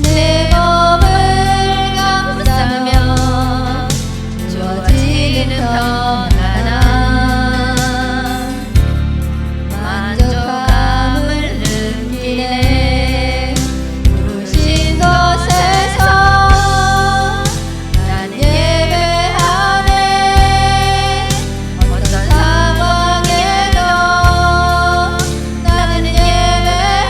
내 몸을 감싸며 주어지는 평안함 만족감을 느끼네. 부신 곳에서 나는 예배하네. 어떤 상황에도 나는 예배하네.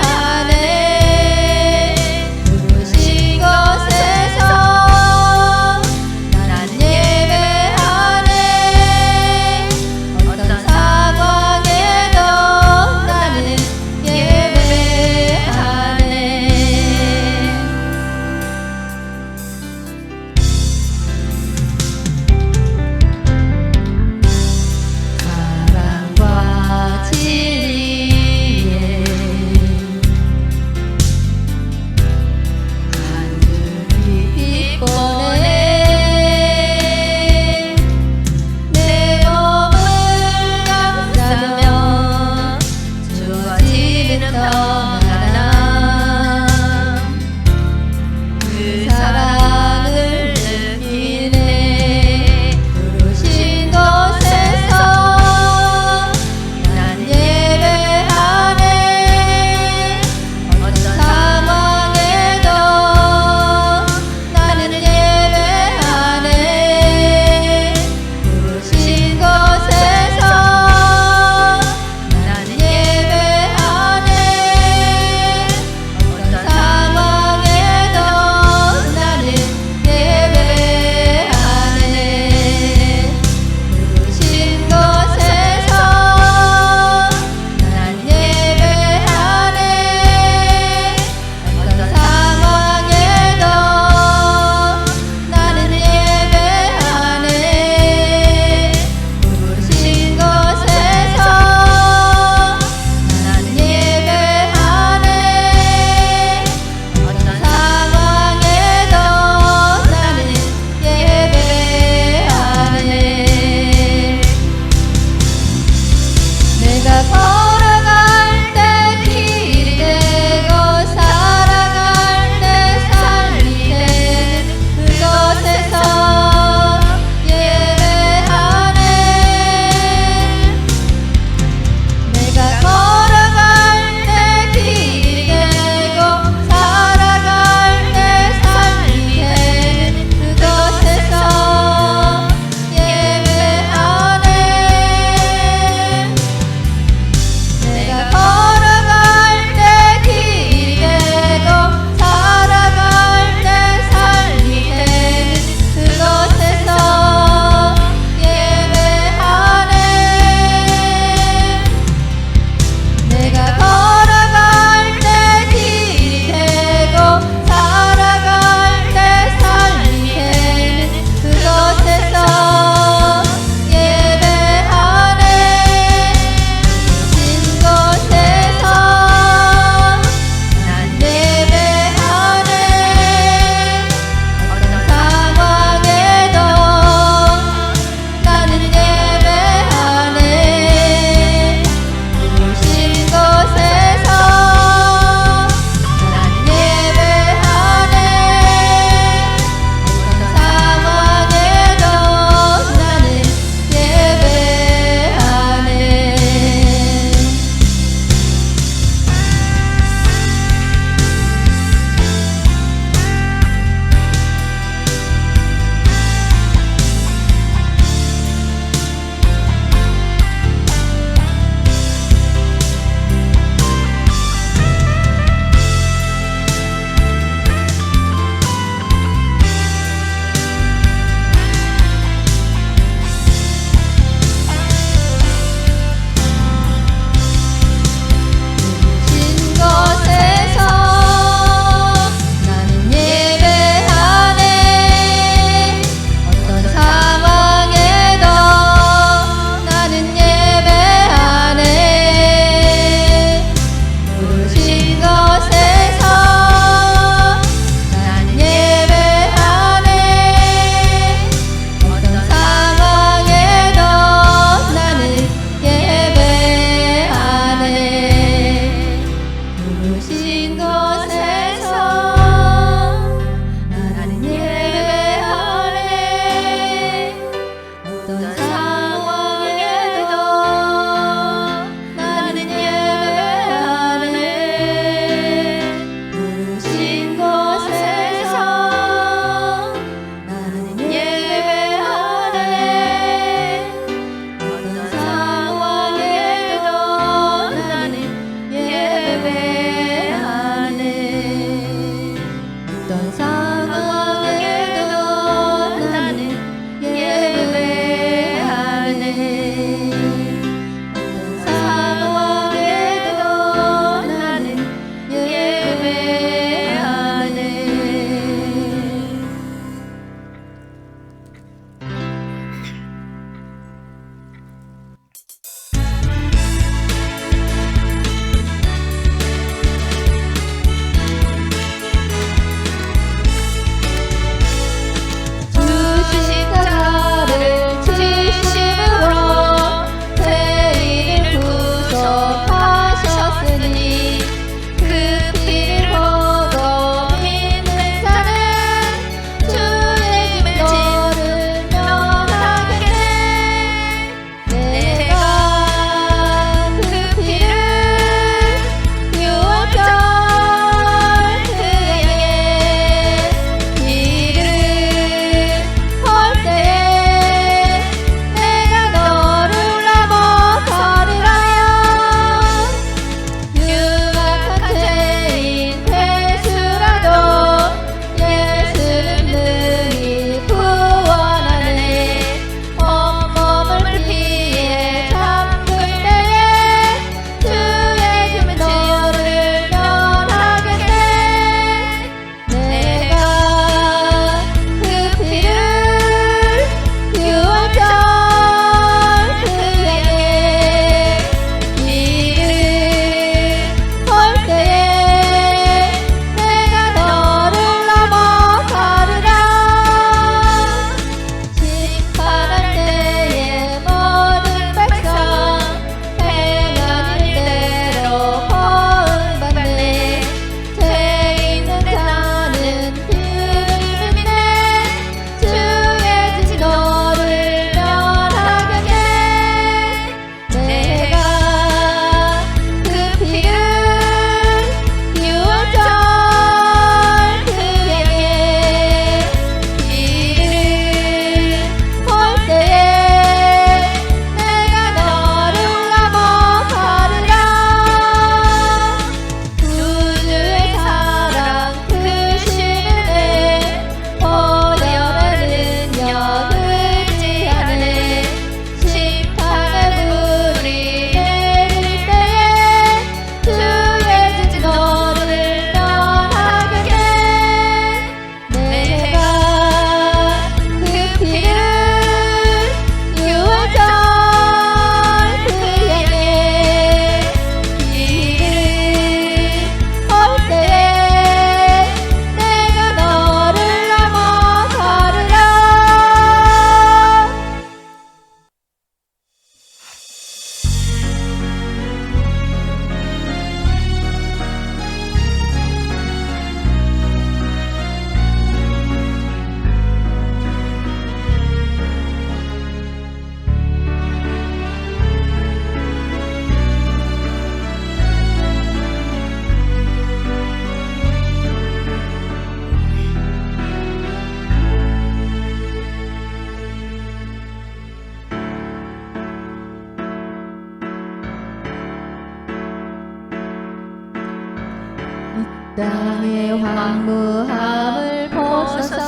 땅의 황무함을 보소서.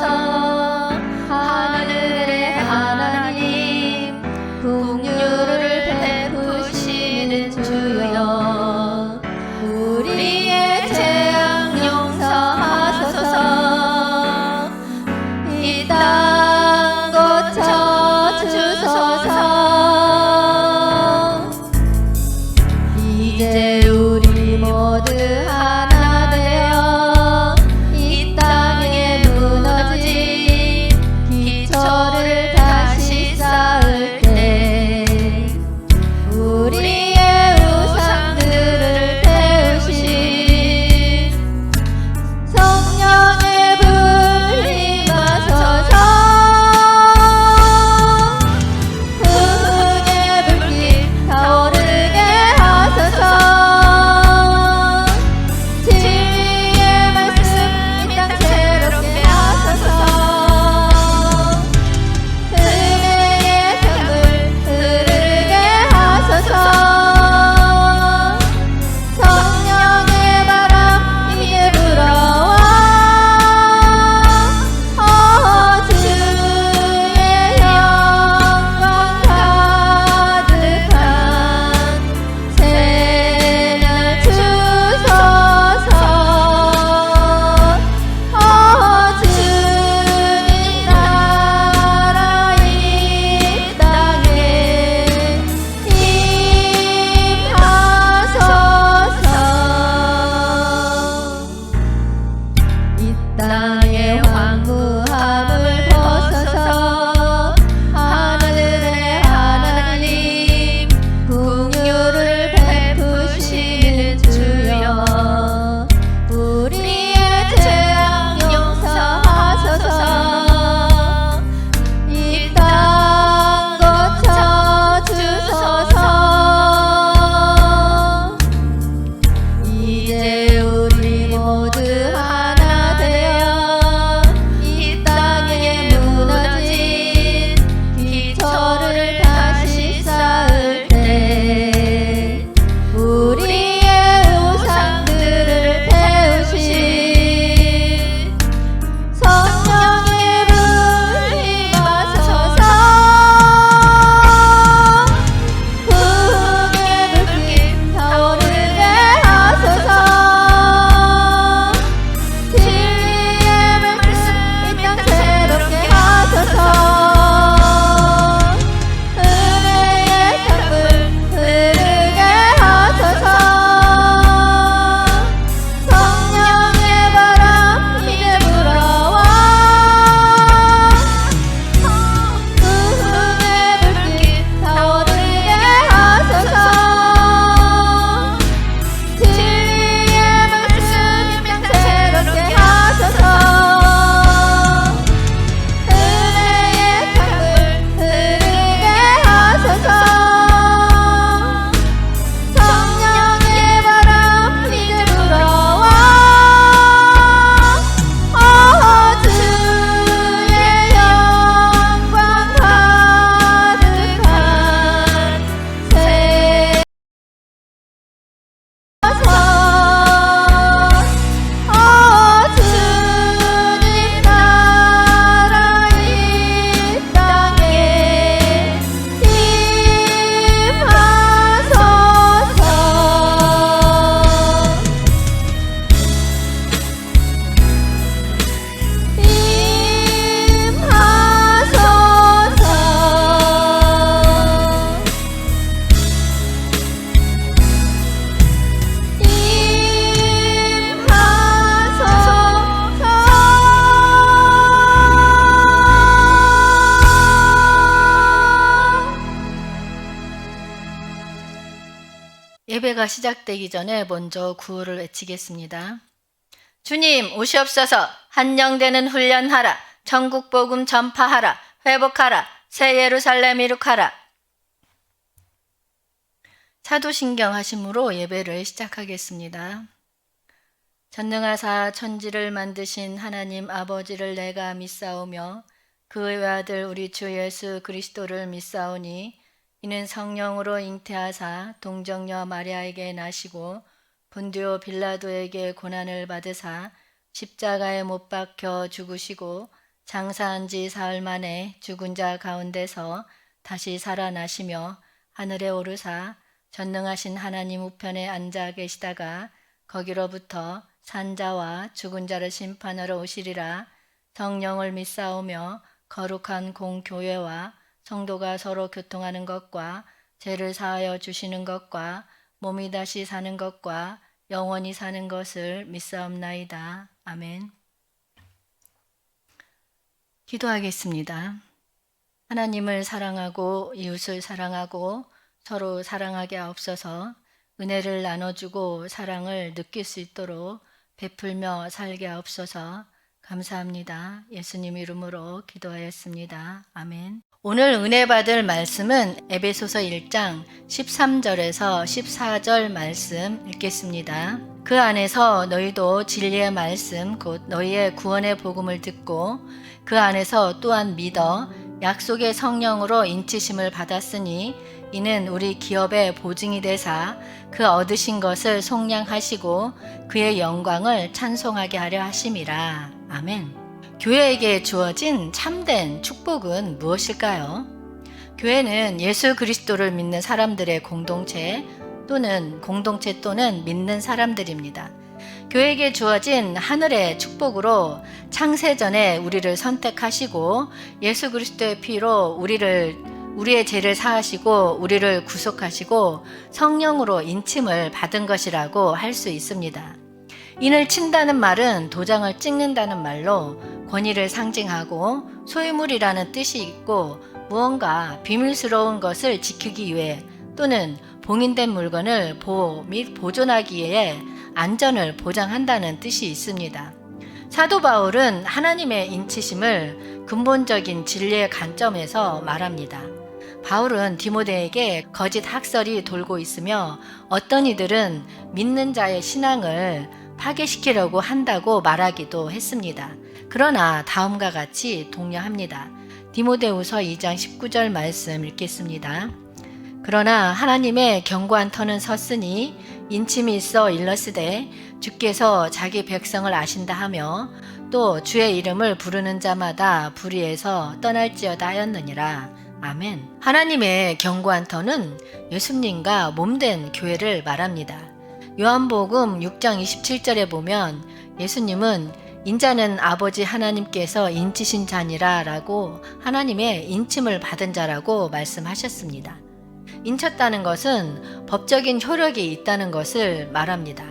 하늘의 하나님, 긍휼을 베푸시는 주여, 우리의 재앙 용서하소서. 이 땅 고쳐 주소서. 이제 우리 모두 하나 되어 이 땅에 무너진 기초를 다시 쌓을 때 우리의 우상들을 태우신 성령의 불 임하소서. 흥의 불길 타오르게 하소서. 진리의 말씀 이 땅 새롭게 하소서. 은혜의 강물 흐르게 하소서. 성령의 바람 이제 불어와 주의 영광 가득한 새날 주소서. 주님 나라 이 땅에 임하소서. 이 땅의 황무함을 벗어서 하늘의 하나님, 긍휼을 베푸시는 주여, 우리의 재앙 용서하소서. 이 땅 고쳐 주소서. 이제 우리 모두 하나 되어 이 땅에 무너진 기초를 다시 쌓을 때 우리의 우상들을 태우신 성령의 불 임하소서. 흥의 불길 타오르게 하소서. 진리의 말씀 이 땅 새롭게 하소서. 은혜의 강물 흐르게 하소서. 성령의 바람 이제 불어와 흥의 불길 타오르게 하소서. 진리의 말씀 이 땅 새롭게 하소서. 은혜의 강물 흐르게 하소서. 성령의 바람 이제 불어와 주의 영광 가득한 새 주님 나라 이 땅에 예배가 시작되기 전에 먼저 구호를 외치겠습니다. 주님 오시옵소서. 한영되는 훈련하라. 천국 복음 전파하라. 회복하라. 새 예루살렘 이룩하라. 사도신경 하심으로 예배를 시작하겠습니다. 전능하사 천지를 만드신 하나님 아버지를 내가 믿사오며 그의 아들 우리 주 예수 그리스도를 믿사오니 이는 성령으로 잉태하사 동정녀 마리아에게 나시고 본디오 빌라도에게 고난을 받으사 십자가에 못 박혀 죽으시고 장사한 지 사흘 만에 죽은 자 가운데서 다시 살아나시며 하늘에 오르사 전능하신 하나님 우편에 앉아 계시다가 거기로부터 산자와 죽은 자를 심판하러 오시리라. 성령을 믿사오며 거룩한 공교회와 성도가 서로 교통하는 것과 죄를 사하여 주시는 것과 몸이 다시 사는 것과 영원히 사는 것을 믿사옵나이다. 아멘. 기도하겠습니다. 하나님을 사랑하고 이웃을 사랑하고 서로 사랑하게 하옵소서. 은혜를 나눠주고 사랑을 느낄 수 있도록 베풀며 살게 하옵소서. 감사합니다. 예수님 이름으로 기도하였습니다. 아멘. 오늘 은혜 받을 말씀은 에베소서 1장 13절에서 14절 말씀 읽겠습니다. 그 안에서 너희도 진리의 말씀 곧 너희의 구원의 복음을 듣고 그 안에서 또한 믿어 약속의 성령으로 인치심을 받았으니 이는 우리 기업의 보증이 되사 그 얻으신 것을 속량하시고 그의 영광을 찬송하게 하려 하심이라. 아멘. 교회에게 주어진 참된 축복은 무엇일까요? 교회는 예수 그리스도를 믿는 사람들의 공동체 또는 믿는 사람들입니다. 교회에게 주어진 하늘의 축복으로 창세전에 우리를 선택하시고 예수 그리스도의 피로 우리의 죄를 사하시고 우리를 구속하시고 성령으로 인침을 받은 것이라고 할 수 있습니다. 인을 친다는 말은 도장을 찍는다는 말로 권위를 상징하고 소유물이라는 뜻이 있고 무언가 비밀스러운 것을 지키기 위해 또는 봉인된 물건을 보호 및 보존하기 위해 안전을 보장한다는 뜻이 있습니다. 사도 바울은 하나님의 인치심을 근본적인 진리의 관점에서 말합니다. 바울은 디모데에게 거짓 학설이 돌고 있으며 어떤 이들은 믿는 자의 신앙을 파괴시키려고 한다고 말하기도 했습니다. 그러나 다음과 같이 독려합니다. 디모데후서 2장 19절 말씀 읽겠습니다. 그러나 하나님의 견고한 터는 섰으니 인침이 있어 일렀으되 주께서 자기 백성을 아신다 하며 또 주의 이름을 부르는 자마다 불의에서 떠날지어다 하였느니라. 아멘. 하나님의 견고한 터는 예수님과 몸된 교회를 말합니다. 요한복음 6장 27절에 보면 예수님은 인자는 아버지 하나님께서 인치신 자니라 라고 하나님의 인침을 받은 자라고 말씀하셨습니다. 인쳤다는 것은 법적인 효력이 있다는 것을 말합니다.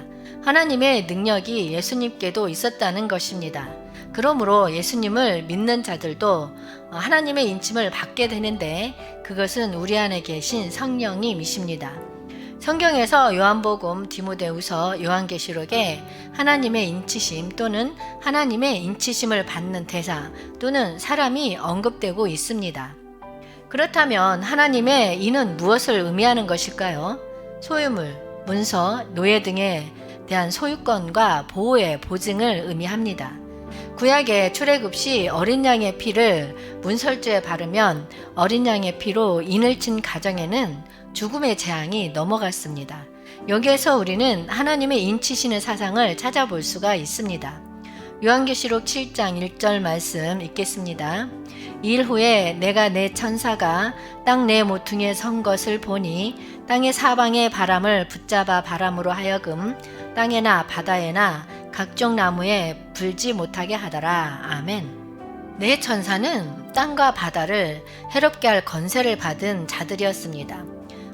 하나님의 능력이 예수님께도 있었다는 것입니다. 그러므로 예수님을 믿는 자들도 하나님의 인침을 받게 되는데 그것은 우리 안에 계신 성령님이십니다. 성경에서 요한복음, 디모데후서, 요한계시록에 하나님의 인치심 또는 하나님의 인치심을 받는 대사 또는 사람이 언급되고 있습니다. 그렇다면 하나님의 인은 무엇을 의미하는 것일까요? 소유물, 문서, 노예 등에 대한 소유권과 보호의 보증을 의미합니다. 구약의 출애굽 시 어린 양의 피를 문설주에 바르면 어린 양의 피로 인을 친 가정에는 죽음의 재앙이 넘어갔습니다. 여기에서 우리는 하나님의 인치시는 사상을 찾아볼 수가 있습니다. 요한계시록 7장 1절 말씀 읽겠습니다. 일 후에 내가 내 천사가 땅 내 모퉁이에 선 것을 보니 땅의 사방의 바람을 붙잡아 바람으로 하여금 땅에나 바다에나 각종 나무에 불지 못하게 하더라. 아멘. 내 천사는 땅과 바다를 해롭게 할 권세를 받은 자들이었습니다.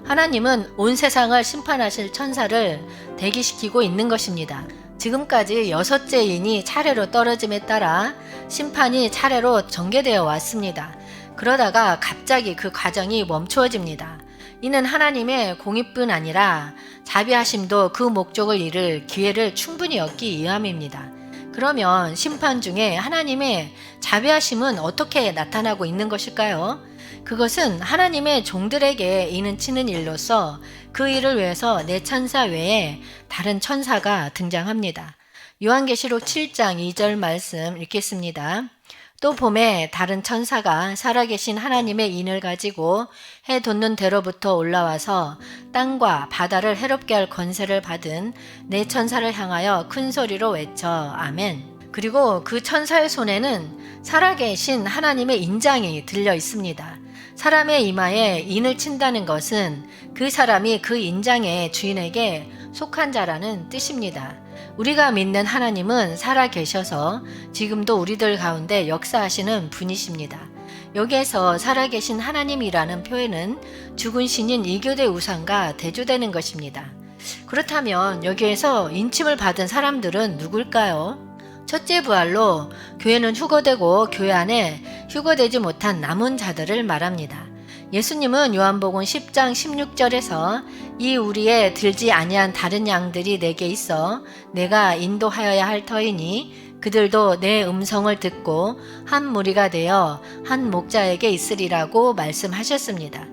하나님은 온 세상을 심판하실 천사를 대기시키고 있는 것입니다. 지금까지 6째 인이 차례로 떨어짐에 따라 심판이 차례로 전개되어 왔습니다. 그러다가 갑자기 그 과정이 멈추어집니다. 이는 하나님의 공의뿐 아니라 자비하심도 그 목적을 이룰 기회를 충분히 얻기 위함입니다. 그러면 심판 중에 하나님의 자비하심은 어떻게 나타나고 있는 것일까요? 그것은 하나님의 종들에게 인은 치는 일로서 그 일을 위해서 내 천사 외에 다른 천사가 등장합니다. 요한계시록 7장 2절 말씀 읽겠습니다. 또 봄에 다른 천사가 살아계신 하나님의 인을 가지고 해 돋는 대로부터 올라와서 땅과 바다를 해롭게 할 권세를 받은 네 천사를 향하여 큰 소리로 외쳐 아멘. 그리고 그 천사의 손에는 살아계신 하나님의 인장이 들려 있습니다. 사람의 이마에 인을 친다는 것은 그 사람이 그 인장의 주인에게 속한 자라는 뜻입니다. 우리가 믿는 하나님은 살아계셔서 지금도 우리들 가운데 역사하시는 분이십니다. 여기에서 살아계신 하나님이라는 표현은 죽은 신인 이교대 우상과 대조되는 것입니다. 그렇다면 여기에서 인침을 받은 사람들은 누굴까요? 첫째 부활로 교회는 휴거되고 교회 안에 휴거되지 못한 남은 자들을 말합니다. 예수님은 요한복음 10장 16절에서 이 우리에 들지 아니한 다른 양들이 내게 있어 내가 인도하여야 할 터이니 그들도 내 음성을 듣고 한 무리가 되어 한 목자에게 있으리라고 말씀하셨습니다.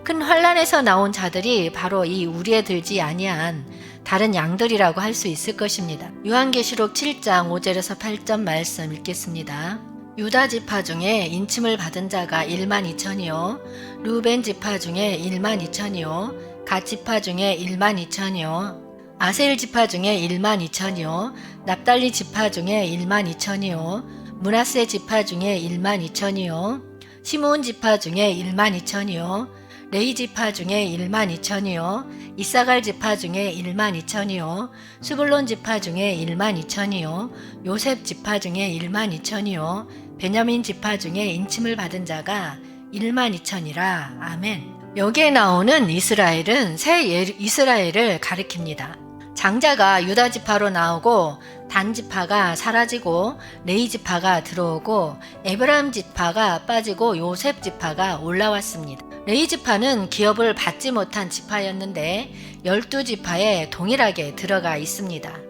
큰 환란에서 나온 자들이 바로 이 우리에 들지 아니한 다른 양들이라고 할 수 있을 것입니다. 요한계시록 7장 5절에서 8절 말씀 읽겠습니다. 유다 지파 중에 인침을 받은 자가 1만 2천이요 루벤 지파 중에 1만 2천이요 갓 지파 중에 1만 2천이요 아셀 지파 중에 1만 2천이요 납달리 지파 중에 1만 2천이요 므낫세 지파 중에 1만 2천이요 시므온 지파 중에 1만 2천이요 레위 지파 중에 1만 2천이요 이사갈 지파 중에 1만 2천이요 스불론 지파 중에 1만 2천이요 요셉 지파 중에 1만 2천이요 베냐민 지파 중에 인침을 받은 자가 1만 2천이라. 아멘. 여기에 나오는 이스라엘은 새 이스라엘을 가리킵니다. 장자가 유다 지파로 나오고 단 지파가 사라지고 레위 지파가 들어오고 에브라임 지파가 빠지고 요셉 지파가 올라왔습니다. 레위 지파는 기업을 받지 못한 지파였는데 12지파에 동일하게 들어가 있습니다.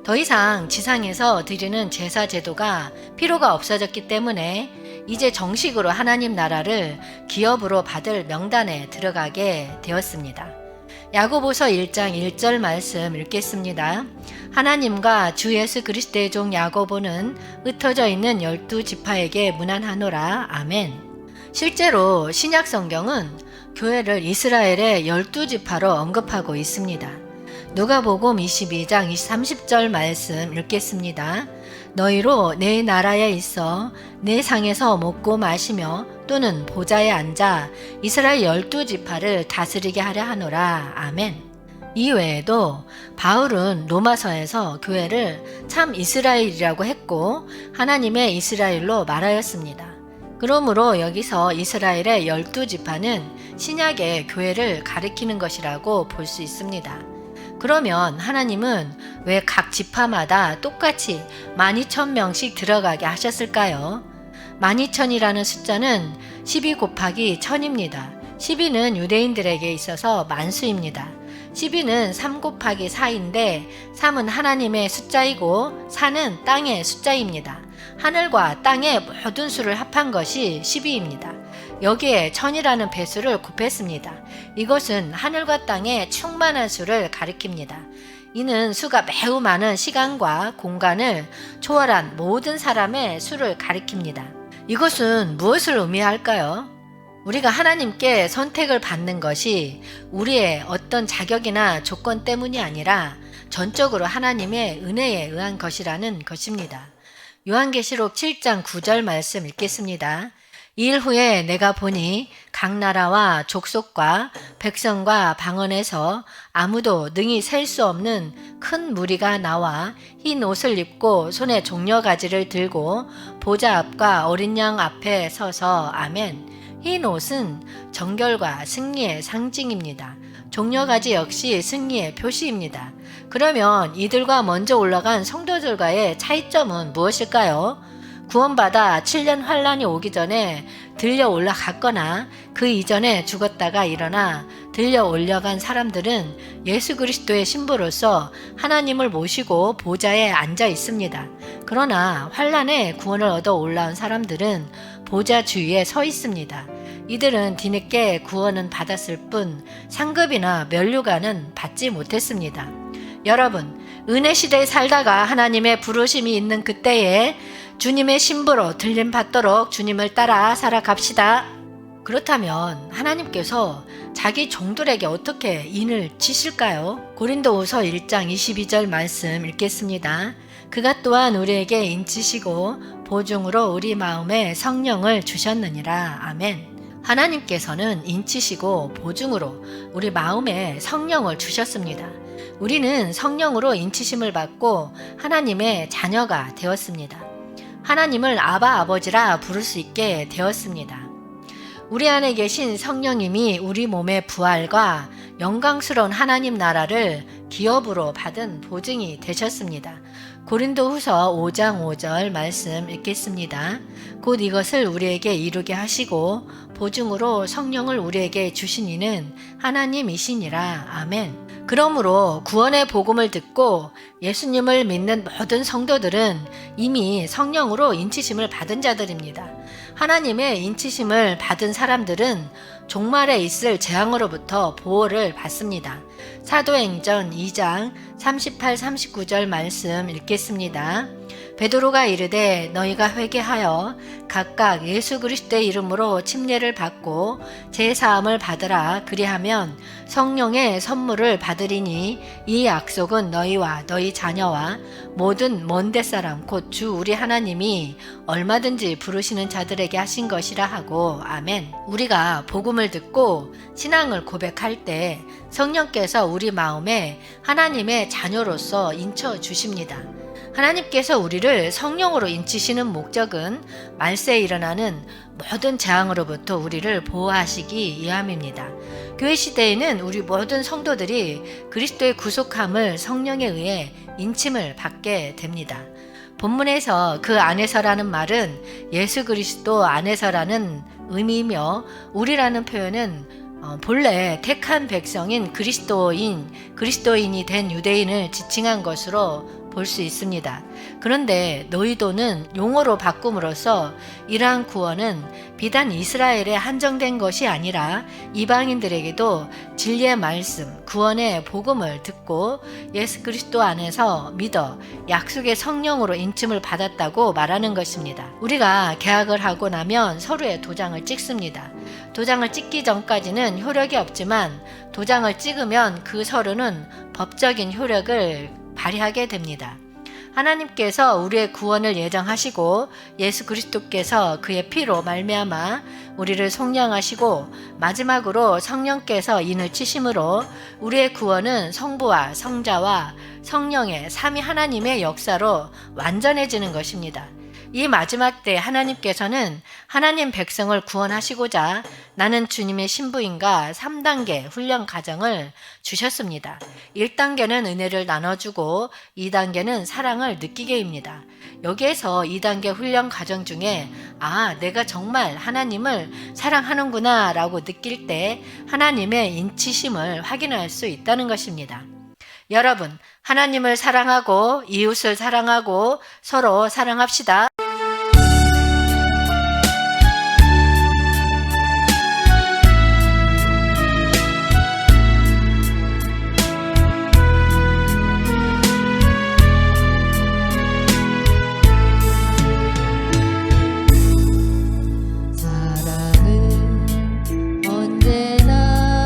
더 이상 지상에서 드리는 제사 제도가 필요가 없어졌기 때문에 이제 정식으로 하나님 나라를 기업으로 받을 명단에 들어가게 되었습니다. 야고보서 1장 1절 말씀 읽겠습니다. 하나님과 주 예수 그리스도의 종 야고보는 흩어져 있는 12지파에게 문안하노라. 아멘. 실제로 신약 성경은 교회를 이스라엘의 12지파로 언급하고 있습니다. 누가복음 22장 30절 말씀 읽겠습니다. 너희로 내 나라에 있어 내 상에서 먹고 마시며 또는 보좌에 앉아 이스라엘 12지파를 다스리게 하려 하노라. 아멘. 이외에도 바울은 로마서에서 교회를 참 이스라엘이라고 했고 하나님의 이스라엘로 말하였습니다. 그러므로 여기서 이스라엘의 12지파는 신약의 교회를 가리키는 것이라고 볼 수 있습니다. 그러면 하나님은 왜 각 지파마다 똑같이 12,000명씩 들어가게 하셨을까요? 12,000이라는 숫자는 12 곱하기 1000입니다. 12는 유대인들에게 있어서 만수입니다. 12는 3 곱하기 4인데 3은 하나님의 숫자이고 4는 땅의 숫자입니다. 하늘과 땅의 모든 수를 합한 것이 12입니다. 여기에 1000이라는 배수를 곱했습니다. 이것은 하늘과 땅의 충만한 수를 가리킵니다. 이는 수가 매우 많은 시간과 공간을 초월한 모든 사람의 수를 가리킵니다. 이것은 무엇을 의미할까요? 우리가 하나님께 선택을 받는 것이 우리의 어떤 자격이나 조건 때문이 아니라 전적으로 하나님의 은혜에 의한 것이라는 것입니다. 요한계시록 7장 9절 말씀 읽겠습니다. 이일 후에 내가 보니 각 나라와 족속과 백성과 방언에서 아무도 능히 셀 수 없는 큰 무리가 나와 흰 옷을 입고 손에 종려가지를 들고 보좌 앞과 어린 양 앞에 서서 아멘. 흰 옷은 정결과 승리의 상징입니다. 종려가지 역시 승리의 표시입니다. 그러면 이들과 먼저 올라간 성도들과의 차이점은 무엇일까요? 구원받아 7년 환란이 오기 전에 들려 올라갔거나 그 이전에 죽었다가 일어나 들려 올려간 사람들은 예수 그리스도의 신부로서 하나님을 모시고 보좌에 앉아 있습니다. 그러나 환란에 구원을 얻어 올라온 사람들은 보좌 주위에 서 있습니다. 이들은 뒤늦게 구원은 받았을 뿐 상급이나 면류관은 받지 못했습니다. 여러분, 은혜 시대에 살다가 하나님의 부르심이 있는 그때에 주님의 신부로 들림 받도록 주님을 따라 살아갑시다. 그렇다면 하나님께서 자기 종들에게 어떻게 인을 치실까요? 고린도후서 1장 22절 말씀 읽겠습니다. 그가 또한 우리에게 인치시고 보증으로 우리 마음에 성령을 주셨느니라. 아멘. 하나님께서는 인치시고 보증으로 우리 마음에 성령을 주셨습니다. 우리는 성령으로 인치심을 받고 하나님의 자녀가 되었습니다. 하나님을 아바 아버지라 부를 수 있게 되었습니다. 우리 안에 계신 성령님이 우리 몸의 부활과 영광스러운 하나님 나라를 기업으로 받은 보증이 되셨습니다. 고린도후서 5장 5절 말씀 읽겠습니다. 곧 이것을 우리에게 이루게 하시고 보증으로 성령을 우리에게 주신 이는 하나님이시니라. 아멘. 그러므로 구원의 복음을 듣고 예수님을 믿는 모든 성도들은 이미 성령으로 인치심을 받은 자들입니다. 하나님의 인치심을 받은 사람들은 종말에 있을 재앙으로부터 보호를 받습니다. 사도행전 2장 38, 39절 말씀 읽겠습니다. 베드로가 이르되 너희가 회개하여 각각 예수 그리스도의 이름으로 침례를 받고 제사함을 받으라. 그리하면 성령의 선물을 받으리니 이 약속은 너희와 너희 자녀와 모든 먼데 사람 곧 주 우리 하나님이 얼마든지 부르시는 자들에게 하신 것이라 하고. 아멘. 우리가 복음을 듣고 신앙을 고백할 때 성령께서 우리 마음에 하나님의 자녀로서 인쳐 주십니다. 하나님께서 우리를 성령으로 인치시는 목적은 말세에 일어나는 모든 재앙으로부터 우리를 보호하시기 위함입니다. 교회 시대에는 우리 모든 성도들이 그리스도의 구속함을 성령에 의해 인침을 받게 됩니다. 본문에서 그 안에서라는 말은 예수 그리스도 안에서라는 의미이며 우리라는 표현은 본래 택한 백성인 그리스도인이 된 유대인을 지칭한 것으로 볼 수 있습니다. 그런데 너희도는 용어로 바꿈으로써 이러한 구원은 비단 이스라엘에 한정된 것이 아니라 이방인들에게도 진리의 말씀, 구원의 복음을 듣고 예수 그리스도 안에서 믿어 약속의 성령으로 인침을 받았다고 말하는 것입니다. 우리가 계약을 하고 나면 서로의 도장을 찍습니다. 도장을 찍기 전까지는 효력이 없지만 도장을 찍으면 그 서류는 법적인 효력을 발휘하게 됩니다. 하나님께서 우리의 구원을 예정하시고 예수 그리스도께서 그의 피로 말미암아 우리를 속량하시고 마지막으로 성령께서 인을 치심으로 우리의 구원은 성부와 성자와 성령의 삼위 하나님의 역사로 완전해지는 것입니다. 이 마지막 때 하나님께서는 하나님 백성을 구원하시고자 나는 주님의 신부인가 3단계 훈련 과정을 주셨습니다. 1단계는 은혜를 나눠주고 2단계는 사랑을 느끼게입니다. 여기에서 2단계 훈련 과정 중에 내가 정말 하나님을 사랑하는구나 라고 느낄 때 하나님의 인치심을 확인할 수 있다는 것입니다. 여러분, 하나님을 사랑하고 이웃을 사랑하고 서로 사랑합시다. 사랑은 언제나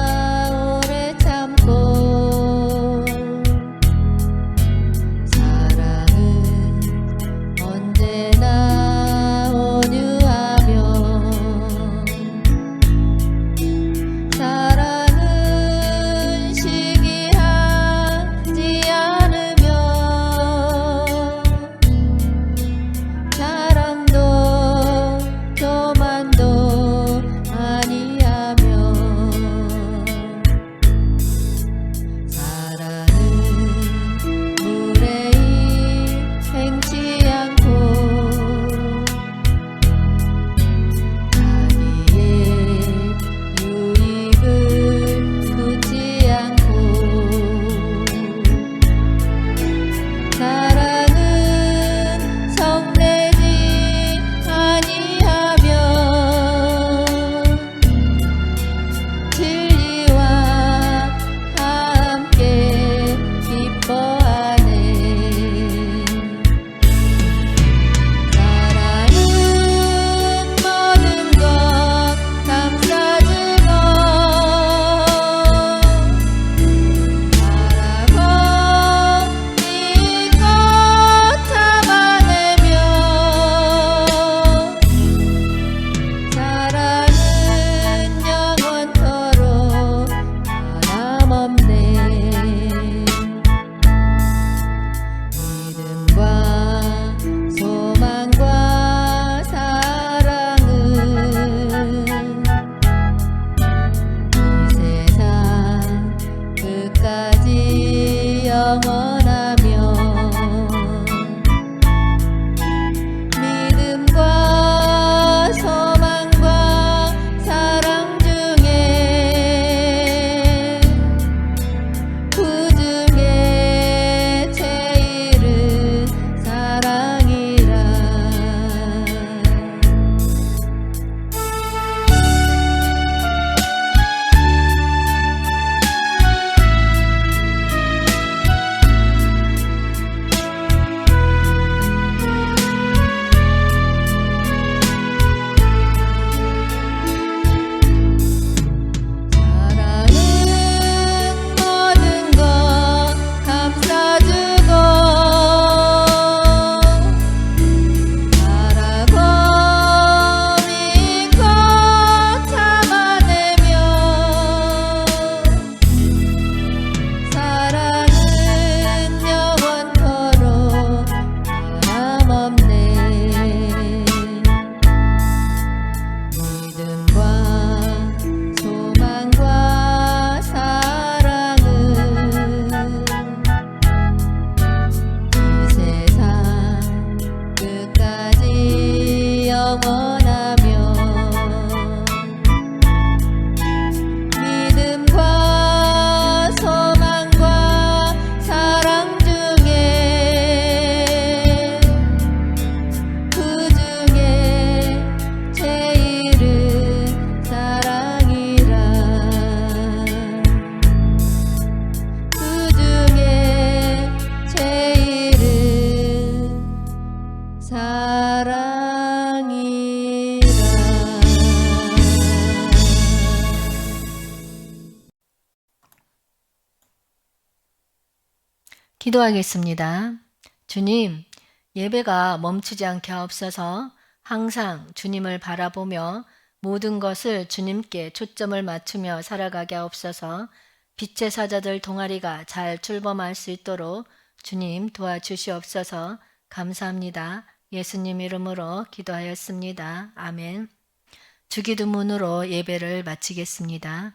영원하며 믿음과 소망과 사랑 중에 그 중에 제일은 사랑이라. 사랑은 모든 것 감싸주고 바라고 믿고 참아내며 사랑은 영원토록 변함없네. 믿음과 소망과 사랑은 이 세상 끝까지 영원하며 믿음과 소망과 사랑 중에 그 중에 제일은 사랑이라. 그 중에 제일은 사랑이라. 기도하겠습니다. 주님, 예배가 멈추지 않게 하옵소서. 항상 주님을 바라보며 모든 것을 주님께 초점을 맞추며 살아가게 하옵소서. 빛의 사자들 동아리가 잘 출범할 수 있도록 주님 도와주시옵소서. 감사합니다. 예수님 이름으로 기도하였습니다. 아멘. 주기도문으로 예배를 마치겠습니다.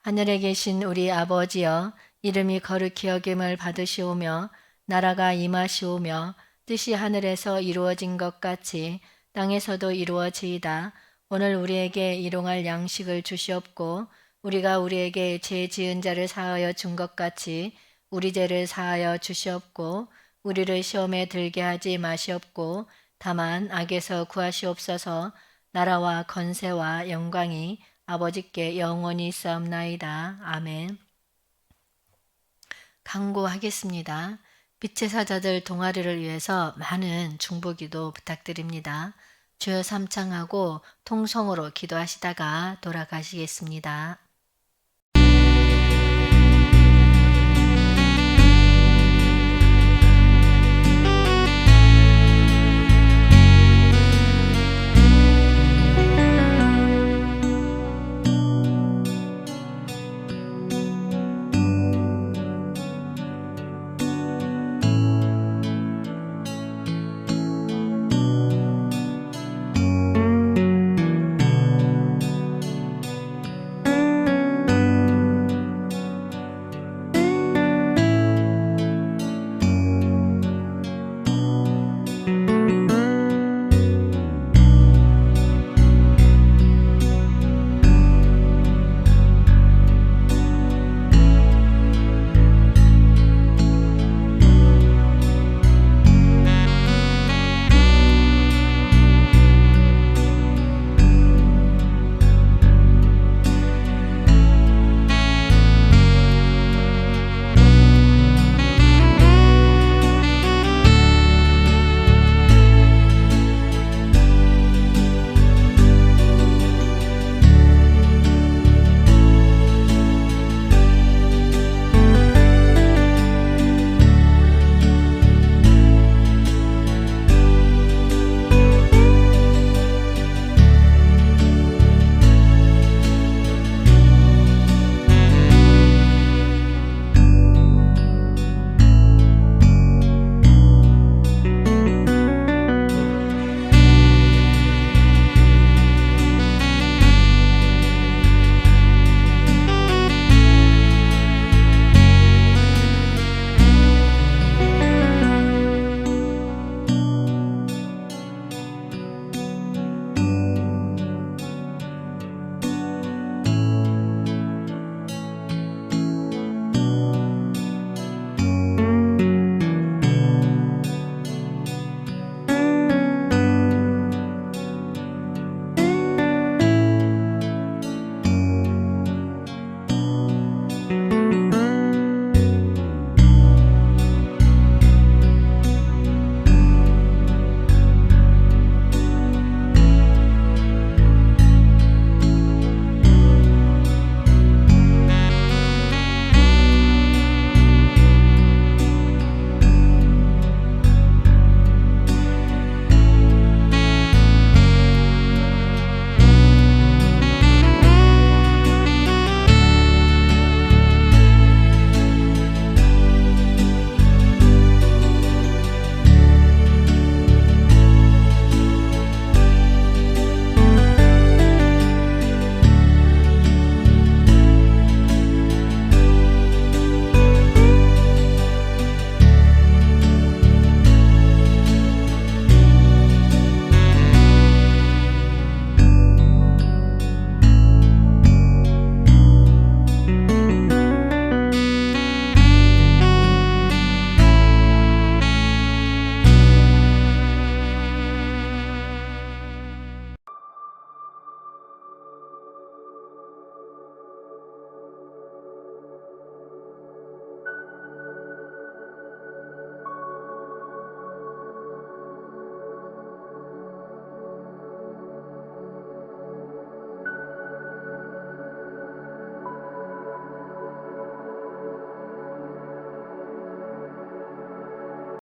하늘에 계신 우리 아버지여, 이름이 거룩히 여김을 받으시오며 나라가 임하시오며 뜻이 하늘에서 이루어진 것 같이 땅에서도 이루어지이다. 오늘 우리에게 일용할 양식을 주시옵고 우리가 우리에게 죄 지은 자를 사하여 준 것 같이 우리 죄를 사하여 주시옵고 우리를 시험에 들게 하지 마시옵고 다만 악에서 구하시옵소서. 나라와 건세와 영광이 아버지께 영원히 있사옵나이다. 아멘. 강구하겠습니다. 빛의 사자들 동아리를 위해서 많은 중보기도 부탁드립니다. 주여 삼창하고 통성으로 기도하시다가 돌아가시겠습니다.